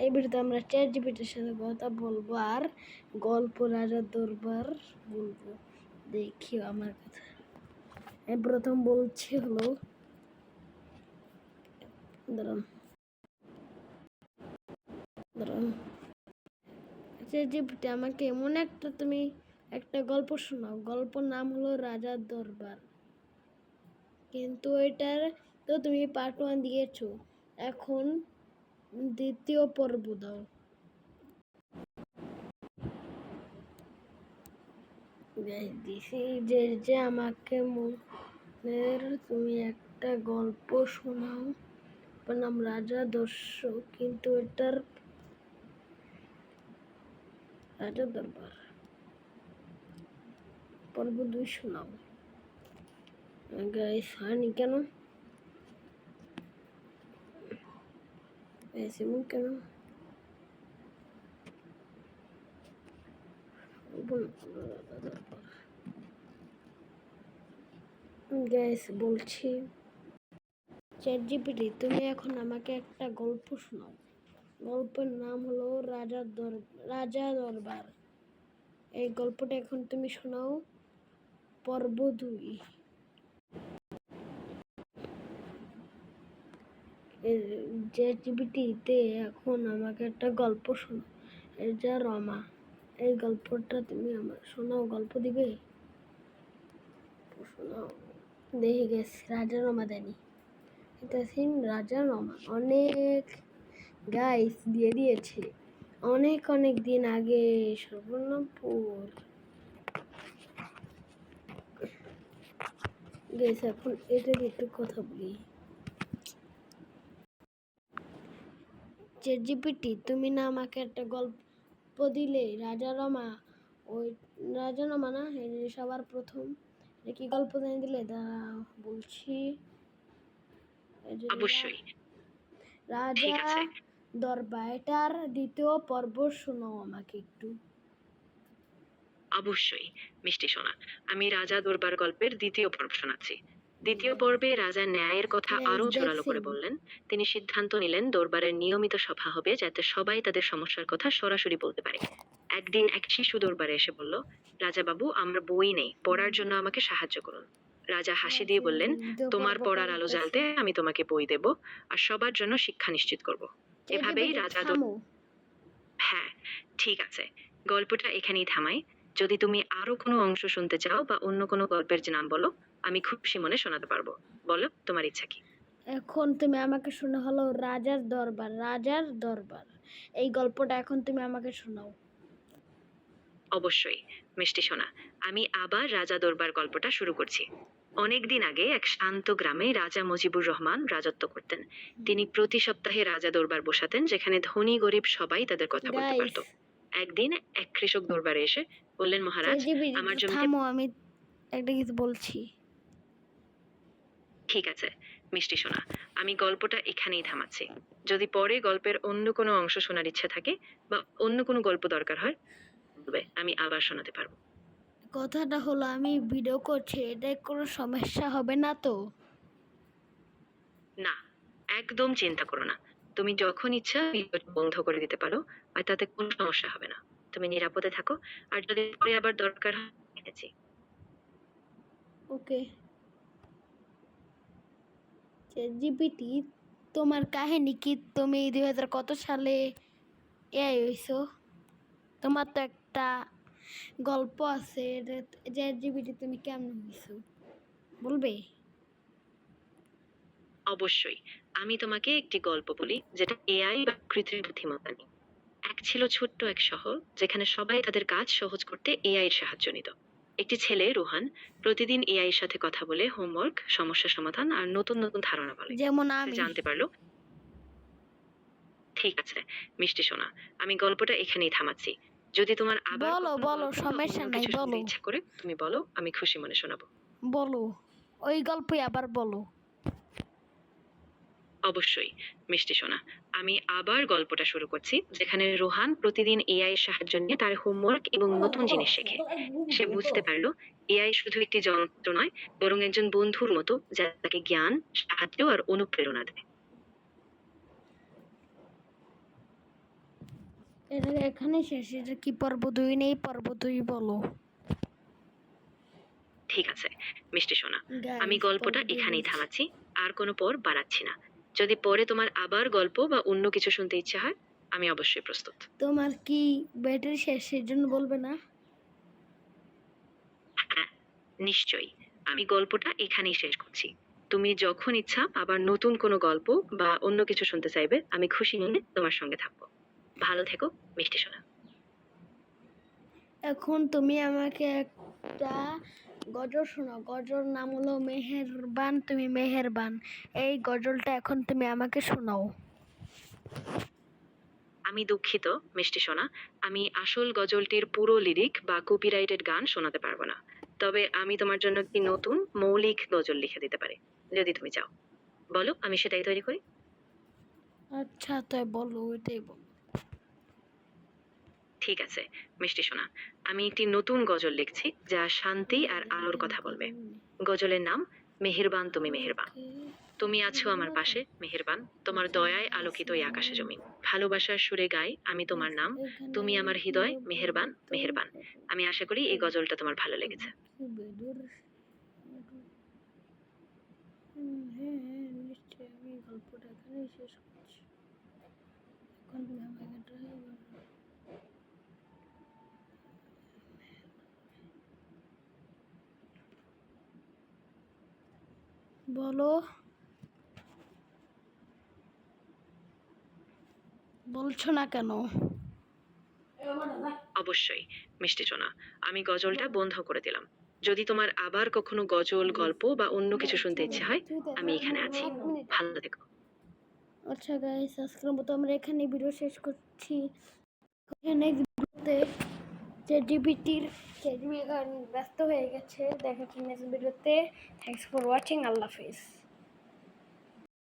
এই ভিডিওতে আমরা চ্যাট জিপিটির সাথে কথা বলবো আর গল্প রাজার দরবার বলবো। দেখিও আমার কথা। আমি প্রথম বলছি হলো, দাঁড়ান চ্যাট জিপিটি আমাকে এমন তুমি একটা গল্প শোনাও। গল্পর নাম হলো রাজার দরবার, কিন্তু এটার তো তুমি পার্ট 1 দিয়েছো, এখন দ্বিতীয় পর্ব দাও। দিছি যে আমাকে তুমি একটা গল্প শোনাও, নাম রাজা দর্শক, কিন্তু এটার রাজা দরবার পর্ব 2 শোনাও। গাইস হয়নি কেন? এমন কেন? গাইস বলছি, চ্যাট জিপিটি তুমি এখন আমাকে একটা গল্প শোনাও। গল্পের নাম হলো রাজা দরবার। এই গল্পটা এখন তুমি শোনাও, পর্ব 2। চ্যাট জিপিটিতে এখন আমাকে একটা গল্প শোনাও, রাজা রমা। এই গল্পটা তুমি আমার শোনাও। গল্প দিবে? শোনাও। দেখে গেছে রাজা রমা দেয়নি, এটা সিন রাজা রমা অনেক গাইস দিয়ে দিয়েছে অনেক অনেক দিন আগে। সুবর্ণপুর গাইস, এখন এটা দিয়ে একটু কথা বলি। চ্যাট জিপিটি তুমি না আমাকে একটা গল্প দিলে রাজা রমা, ওই রাজা রমা না সবার প্রথম কি গল্প জানিয়ে দিলে? দাঁড়াও বলছি। অবশ্যই রাজা দরবার, এটার দ্বিতীয় পর্ব শোনাও আমাকে একটু। অবশ্যই মিষ্টি সোনা, আমি রাজা দরবার গল্পের দ্বিতীয় পর্ব শোনাচ্ছি। দ্বিতীয় পর্বে রাজা ন্যায়ের কথা আরো জোরালো করে বললেন। তিনি সিদ্ধান্ত নিলেন দরবারের নিয়মিত সভা হবে, যাতে সবাই তাদের সমস্যার কথা সরাসরি বলতে পারে। একদিন এক শিশু দরবারে এসে বলল, রাজা বাবু, আমার বই নেই, পড়ার জন্য আমাকে সাহায্য করুন। রাজা হাসি দিয়ে বললেন, তোমার পড়ার আলো জ্বালতে আমি তোমাকে বই দেব, আর সবার জন্য শিক্ষা নিশ্চিত করব। এভাবেই রাজা হ্যাঁ, ঠিক আছে, গল্পটা এখানেই থামাই। যদি তুমি আরো কোনো অংশ শুনতে চাও বা অন্য কোনো গল্পের নাম বলো, আমি খুশি মনে শোনাতে পারবো। বলো তোমার ইচ্ছা কি? এখন তুমি আমাকে শোনা হলো রাজার দরবার। রাজার দরবার এই গল্পটা এখন তুমি আমাকে শোনাও। অবশ্যই মিষ্টি সোনা, আমি আবার রাজা দরবার গল্পটা শুরু করছি। অনেকদিন আগে এক শান্ত গ্রামে রাজা মুজিবুর রহমান রাজত্ব করতেন। তিনি প্রতি সপ্তাহে রাজা দরবার বসাতেন, যেখানে ধনী গরিব সবাই তাদের কথা বলতে পারত। একদিন এক কৃষক দরবারে এসে বললেন, মহারাজ, আমার জমিতে থামো, আমি একটা কিছু বলছি। ঠিক আছে মিষ্টি সোনা, আমি গল্পটা এখানেই থামাচ্ছি। যদি পরে গল্পের অন্য কোনো অংশ শোনার ইচ্ছে থাকে বা অন্য কোনো গল্প দরকার হয়, আমি আবার শোনাতে পারবো। কথাটা হলো, আমি ভিডিও করছি, এটা কোনো সমস্যা হবে না তো? না, একদম চিন্তা করো না। তুমি যখন ইচ্ছা ভিডিও বন্ধ করে দিতে পারো, আর তাতে কোনো সমস্যা হবে না। তুমি নিরাপদে থাকো, আর যদি পরে আবার দরকার হয় এনেছি। ওকে। জিপিটি তোমার কাহিনী কি? তুমি 2000 কত সালে এআই হইছো? তোমার তো একটা গল্প আছে, যে জিপিটি তুমি কেমন হইছো বলবে? অবশ্যই, আমি তোমাকে একটি গল্প বলি, যেটা এআই বা কৃত্রিম বুদ্ধিমত্তা নিয়ে। এক ছিল ছোট্ট এক শহর, যেখানে সবাই তাদের কাজ সহজ করতে এআই এর সাহায্য নিত। একটি ছেলে রোহান প্রতিদিন এআই এর সাথে কথা বলে হোমওয়ার্ক, সমস্যা সমাধান আর নতুন নতুন ধারণা বলে। যেমন সে আমি। জানতে পারলো। ঠিক আছে মিষ্টি সোনা, আমি গল্পটা এখানেই থামাচ্ছি। যদি তোমার আবার বলো কখনো বলো, গল্প বা সমস্যা অন্য নাই, কিছু শুনতে বলো ইচ্ছা করে, তুমি বলো, আমি খুশি মনে শোনাবো। বলো, ওই গল্পই আবার বলো। অবশ্যই মিষ্টি সোনা, আমি আবার গল্পটা শুরু করছি, যেখানে রোহান প্রতিদিন এআই এর সাহায্য নিয়ে তার হোমওয়ার্ক এবং নতুন জিনিস শেখে। সে বুঝতে পারলো এআই শুধু একটি যন্ত্র নয়, বরং একজন বন্ধুর মতো, যা তাকে জ্ঞান, সাহায্য আর অনুপ্রেরণা দেয়। এটা এখানে শেষ। এটা কি পর্ব 2 নেই, পর্ব 2 বলো। ঠিক আছে মিষ্টি সোনা, আমি গাইস গল্পটা পর্ব 2 এখানেই বলছি। থামাচ্ছি, আর কোনো পর বাড়াচ্ছি না। যদি পরে তোমার আবার গল্প বা অন্য কিছু শুনতে ইচ্ছা হয়, আমি অবশ্যই প্রস্তুত। তোমার কি ব্যাটারি শেষ সেজন্য বলবে না? হ্যাঁ, নিশ্চয়ই। আমি গল্পটা এখানেই শেষ করছি। তুমি যখন ইচ্ছা আবার নতুন কোনো গল্প বা অন্য কিছু শুনতে চাইবে, আমি খুশি মনে তোমার সঙ্গে থাকবো। ভালো থেকো মিষ্টি সোনা। এখন তুমি আমাকে একটা গজল শোনাও। গজল নাম হলো মেহেরবান তুমি মেহেরবান। এই গজলটা এখন তুমি আমাকে শোনাও। আমি দুঃখিত মিষ্টি সোনা, আমি আসল গজলটির পুরো লিরিক বা কপিরাইটেড গান শোনাতে পারবো না। তবে আমি তোমার জন্য একটি নতুন মৌলিক গজল লিখে দিতে পারি, যদি তুমি চাও। বলো, আমি সেটাই তৈরি করি। আচ্ছা তাই বলো, ওইটাই বলো। ঠিক আছে মিষ্টি সোনা, আমি একটি নতুন গজল লিখছি যা শান্তি আর আলোর কথা বলবে। গজলের নাম মেহেরবান তুমি মেহেরবান। তুমি আছো আমার পাশে মেহেরবান, তোমার দয়ায় আলোকিত এই আকাশে জমিন। ভালোবাসার সুরে গাই আমি তোমার নাম, তুমি আমার হৃদয় মেহেরবান মেহেরবান। আমি আশা করি এই গজলটা তোমার ভালো লেগেছে। হ্যাঁ হ্যাঁ নিশ্চয়ই, আমি গল্পটা এখানেই শেষ করছি। এখন তুমি আমাকে একটা বলো। বলছো না কেন? অবশ্যই মিষ্টি সোনা, আমি গজলটা বন্ধ করে দিলাম। যদি তোমার আবার কখনো গজল গল্প বা অন্য কিছু শুনতে ইচ্ছে হয়, আমি এখানে আছি। 1 মিনিট। ভালো থেকো। আচ্ছা গাইস, আজকের মতো আমরা এখানে ভিডিও শেষ করছি। নেক্সট ভিডিওতে চ্যাট জিপিটি এখন ব্যস্ত হয়ে গেছে। দেখা হচ্ছে নেক্সট ভিডিওতে। Thanks for watching. Allah Hafiz.